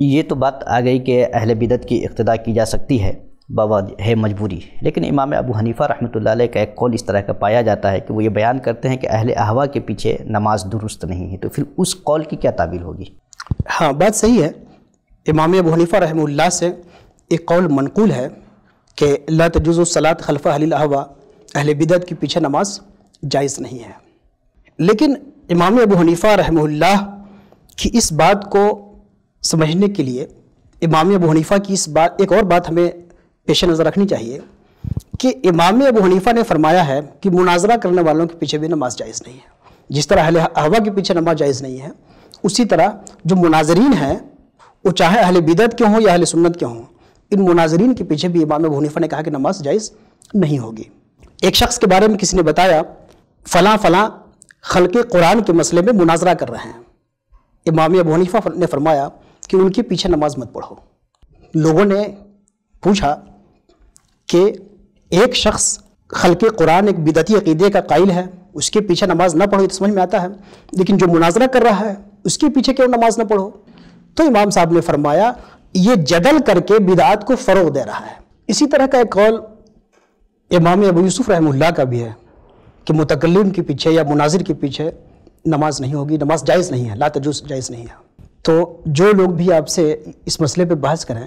یہ تو بات آ گئی کہ اہل بدعت کی اقتداء کی جا سکتی ہے ہے مجبوری، لیکن امام ابو حنیفہ رحمۃ اللہ علیہ کا ایک قول اس طرح کا پایا جاتا ہے کہ وہ یہ بیان کرتے ہیں کہ اہل اہوا کے پیچھے نماز درست نہیں ہے، تو پھر اس قول کی کیا تعبیر ہوگی؟ ہاں، بات صحیح ہے۔ امام ابو حنیفہ رحمہ اللہ سے ایک قول منقول ہے کہ لا تجوز الصلاۃ خلف اہل الاہوا، اہل بدعت کے پیچھے نماز جائز نہیں ہے۔ لیکن امام ابو حنیفہ رحمہ اللہ کی اس بات کو سمجھنے کے لیے امام ابو حنیفہ کی اس بات ایک اور بات ہمیں پیش نظر رکھنی چاہیے کہ امام ابو حنیفہ نے فرمایا ہے کہ مناظرہ کرنے والوں کے پیچھے بھی نماز جائز نہیں ہے۔ جس طرح اہل اہوا کے پیچھے نماز جائز نہیں ہے، اسی طرح جو مناظرین ہیں وہ چاہے اہل بدعت کے ہوں یا اہل سنت کے ہوں، ان مناظرین کے پیچھے بھی امام ابو حنیفہ نے کہا کہ نماز جائز نہیں ہوگی۔ ایک شخص کے بارے میں کسی نے بتایا فلاں فلاں خلق قرآن کے مسئلے میں مناظرہ کر رہے ہیں، امام ابو حنیفہ نے فرمایا کہ ان کے پیچھے نماز مت پڑھو۔ لوگوں نے پوچھا کہ ایک شخص خلق قرآن ایک بدعتی عقیدے کا قائل ہے، اس کے پیچھے نماز نہ پڑھو، یہ تو سمجھ میں آتا ہے، لیکن جو مناظرہ کر رہا ہے اس کے پیچھے کیوں نماز نہ پڑھو؟ تو امام صاحب نے فرمایا یہ جدل کر کے بدعات کو فروغ دے رہا ہے۔ اسی طرح کا ایک قول امام ابو یوسف رحمہ اللہ کا بھی ہے کہ متکلم کے پیچھے یا مناظر کے پیچھے نماز نہیں ہوگی، نماز جائز نہیں ہے، لا تجوز جائز نہیں ہے۔ تو جو لوگ بھی آپ سے اس مسئلے پہ بحث کریں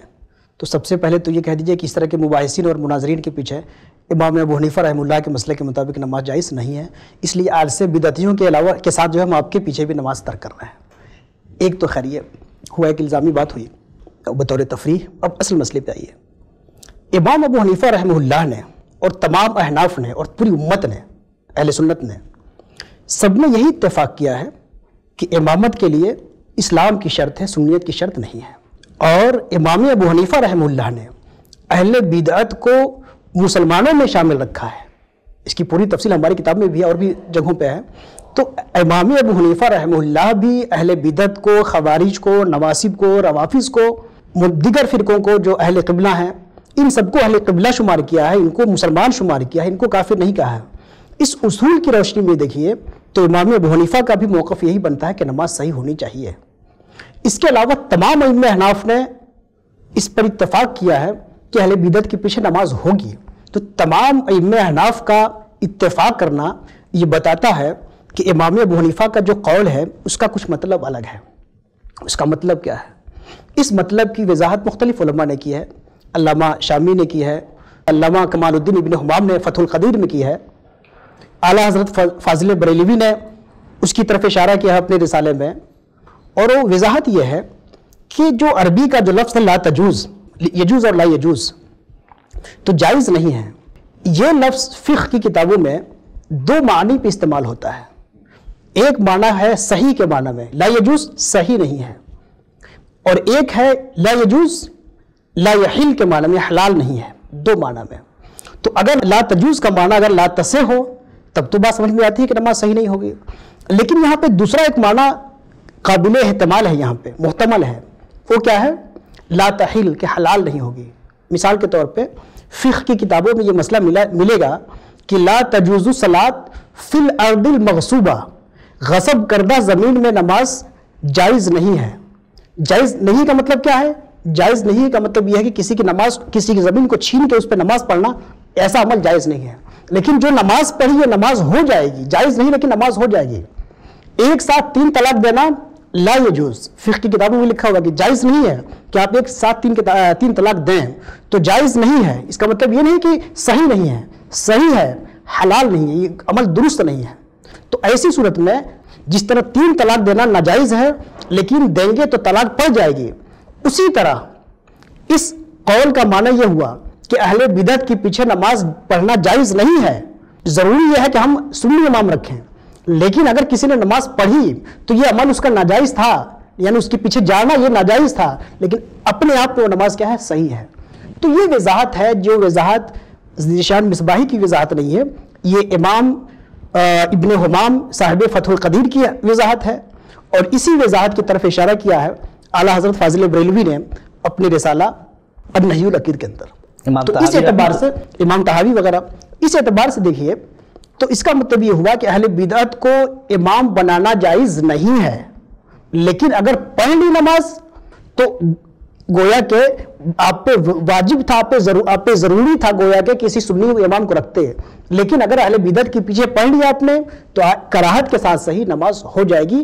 تو سب سے پہلے تو یہ کہہ دیجئے کہ اس طرح کے مباحثین اور مناظرین کے پیچھے امام ابو حنیفہ رحمہ اللہ کے مسئلے کے مطابق نماز جائز نہیں ہے، اس لیے آج سے بدعتیوں کے علاوہ کے ساتھ جو ہے ہم آپ کے پیچھے بھی نماز ترک کر رہے ہیں۔ ایک تو خیر یہ ہوا ایک الزامی بات ہوئی بطور تفریح۔ اب اصل مسئلے پہ آئیے۔ امام ابو حنیفہ رحمہ اللہ نے اور تمام احناف نے اور پوری امت نے، اہل سنت نے، سب نے یہی اتفاق کیا ہے کہ امامت کے لیے اسلام کی شرط ہے، سنیت کی شرط نہیں ہے۔ اور امام ابو حنیفہ رحمہ اللہ نے اہل بدعت کو مسلمانوں میں شامل رکھا ہے، اس کی پوری تفصیل ہماری کتاب میں بھی ہے اور بھی جگہوں پہ ہے۔ تو امام ابو حنیفہ رحمہ اللہ بھی اہل بدعت کو، خوارج کو، نواصب کو، روافظ کو، دیگر فرقوں کو جو اہل قبلہ ہیں، ان سب کو اہل قبلہ شمار کیا ہے، ان کو مسلمان شمار کیا ہے، ان کو کافر نہیں کہا ہے۔ اس اصول کی روشنی میں دیکھیے تو امام ابو حنیفہ کا بھی موقف یہی بنتا ہے کہ نماز صحیح ہونی چاہیے۔ اس کے علاوہ تمام ائمہ احناف نے اس پر اتفاق کیا ہے کہ اہل بدعت کے پیچھے نماز ہوگی۔ تو تمام ائمہ احناف کا اتفاق کرنا یہ بتاتا ہے کہ امام ابو حنیفہ کا جو قول ہے اس کا کچھ مطلب الگ ہے۔ اس کا مطلب کیا ہے؟ اس مطلب کی وضاحت مختلف علماء نے کی ہے۔ علامہ شامی نے کی ہے، علامہ کمال الدین ابن حمام نے فتح القدیر میں کی ہے، اعلیٰ حضرت فاضل بریلوی نے اس کی طرف اشارہ کیا ہے اپنے رسالے میں۔ اور وہ وضاحت یہ ہے کہ جو عربی کا جو لفظ ہے لا تجوز، یجوز اور لا یجوز، تو جائز نہیں ہے، یہ لفظ فقہ کی کتابوں میں دو معنی پہ استعمال ہوتا ہے۔ ایک معنی ہے صحیح کے معنی میں، لا یجوز صحیح نہیں ہے، اور ایک ہے لا یجوز لا یحل کے معنی میں، حلال نہیں ہے، دو معنی میں۔ تو اگر لا تجوز کا معنی اگر لا تصح ہو تب تو بات سمجھ میں آتی ہے کہ نماز صحیح نہیں ہوگی، لیکن یہاں پہ دوسرا ایک معنی قابل احتمال ہے، یہاں پہ محتمل ہے، وہ کیا ہے؟ لا تحل، کہ حلال نہیں ہوگی۔ مثال کے طور پہ فقہ کی کتابوں میں یہ مسئلہ ملے گا کہ لا تجوز الصلاۃ فی الارض المغصوبہ، غصب کردہ زمین میں نماز جائز نہیں ہے۔ جائز نہیں کا مطلب کیا ہے؟ جائز نہیں کا مطلب یہ ہے کہ کسی کی نماز، کسی کی زمین کو چھین کے اس پہ نماز پڑھنا، ایسا عمل جائز نہیں ہے۔ لیکن جو نماز پڑھی ہے نماز ہو جائے گی، جائز نہیں لیکن نماز ہو جائے گی۔ ایک ساتھ 3 طلاق دینا لا یجوز، فقہ کی کتابوں میں لکھا ہوگا کہ جائز نہیں ہے کہ آپ ایک ساتھ 3 طلاق دیں، تو جائز نہیں ہے، اس کا مطلب یہ نہیں کہ صحیح نہیں ہے، صحیح ہے، حلال نہیں ہے، یہ عمل درست نہیں ہے۔ تو ایسی صورت میں جس طرح 3 طلاق دینا ناجائز ہے لیکن دیں گے تو طلاق پڑ جائے گی، اسی طرح اس قول کا معنی یہ ہوا کہ اہل بدعت کے پیچھے نماز پڑھنا جائز نہیں ہے۔ ضروری یہ ہے کہ ہم سنی امام رکھیں، لیکن اگر کسی نے نماز پڑھی تو یہ عمل اس کا ناجائز تھا، یعنی اس کے پیچھے جانا یہ ناجائز تھا، لیکن اپنے آپ میں وہ نماز کیا ہے؟ صحیح ہے۔ تو یہ وضاحت ہے، جو وضاحت ذیشان مصباحی کی وضاحت نہیں ہے، یہ امام ابن حمام صاحب فتح القدیر کی وضاحت ہے، اور اسی وضاحت کی طرف اشارہ کیا ہے اعلیٰ حضرت فاضل بریلوی نے اپنے رسالہ النہی العقید کے اندر۔ تو اس اعتبار سے امام طحاوی وغیرہ، اس اعتبار سے دیکھیے تو اس کا مطلب یہ ہوا کہ اہل بدعت کو امام بنانا جائز نہیں ہے، لیکن اگر پڑھ لی نماز تو گویا کہ آپ پہ واجب تھا، آپ پہ ضروری تھا گویا کہ کسی سنی امام کو رکھتے ہیں، لیکن اگر اہل بدعت کے پیچھے پڑھ لیا آپ نے تو کراہت کے ساتھ صحیح نماز ہو جائے گی۔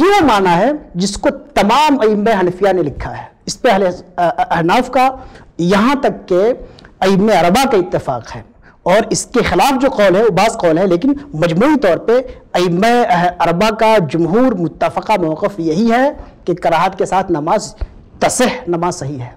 یہ معنی ہے جس کو تمام ائمہ حنفیہ نے لکھا ہے، اس پہ اہل احناف کا یہاں تک کہ ائمہ اربعہ کا اتفاق ہے، اور اس کے خلاف جو قول ہے وہ بعض قول ہے، لیکن مجموعی طور پہ ائمہ اربعہ کا جمہور متفقہ موقف یہی ہے کہ کراہت کے ساتھ نماز تصح، نماز صحیح ہے۔